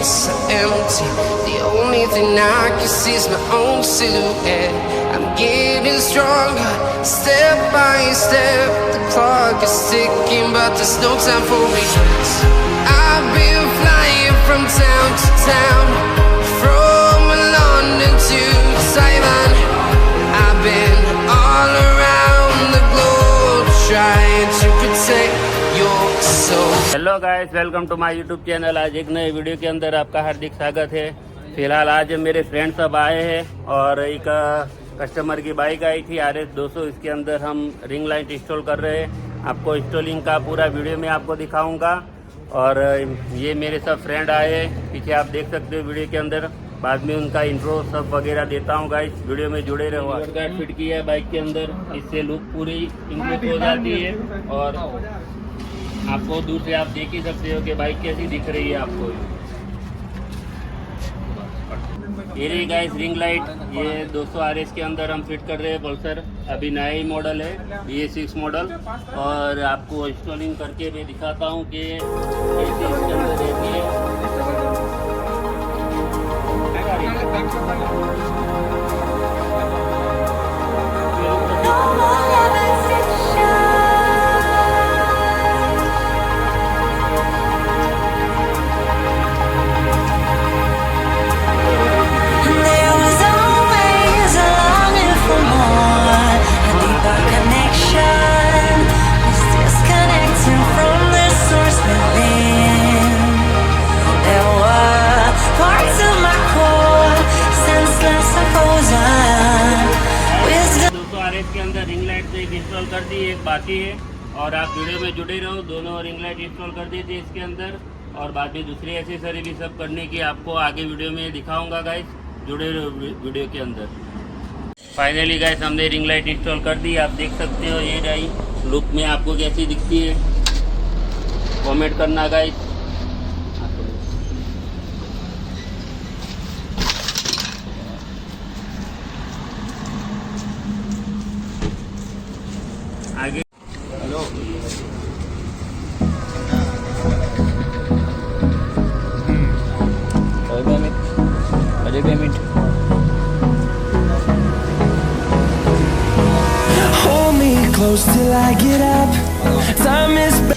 so empty. The only thing I can see is my own silhouette. I'm getting stronger, step by step. The clock is ticking, but there's no time for regrets. I've been flying from town to town, from London to Taiwan. I've been all around the globe trying to protect your soul. Hello guys, welcome to my YouTube channel. आज एक नए video के अंदर आपका हार्दिक स्वागत है। फिलहाल आज मेरे फ्रेंड सब आए हैं और एक कस्टमर की बाइक आई थी RS200। इसके अंदर हम रिंग लाइट इंस्टॉल कर रहे हैं। आपको इंस्टॉलिंग का पूरा वीडियो में आपको दिखाऊंगा। और ये मेरे सब फ्रेंड आए हैं, पीछे आप देख सकते हो वीडियो के अंदर। बाद में उनका इंट्रो सब वगैरह देता हूँ गाइस, वीडियो में जुड़े रहो। गार्ड फिट किया है बाइक के अंदर, इससे लुक पूरी इंप्रूव हो जाती है। और आपको दूर से आप देख ही सकते हो कि बाइक कैसी दिख रही है आपको। ये रही गाइस रिंग लाइट, ये 200 RS के अंदर हम फिट कर रहे हैं पल्सर। अभी नया ही मॉडल है, BS6 मॉडल। और आपको इंस्टॉलिंग करके मैं दिखाता हूँ कि कैसे इसके अंदर रहती है। के अंदर रिंग लाइट से एक इंस्टॉल कर दी, एक बाकी है। और आप वीडियो में जुड़े रहो। दोनों रिंग लाइट इंस्टॉल कर दी थी इसके अंदर, और बाद में दूसरी एसेसरी भी सब करने की आपको आगे वीडियो में दिखाऊंगा गाइस। जुड़े रहो वीडियो के अंदर। फाइनली गाइस हमने रिंग लाइट इंस्टॉल कर दी, आप देख सकते हो। ये रही लुक में आपको कैसी दिखती है, कॉमेंट करना गाइस। आगे हेलो अरे payment Hold me close till I get up. Time is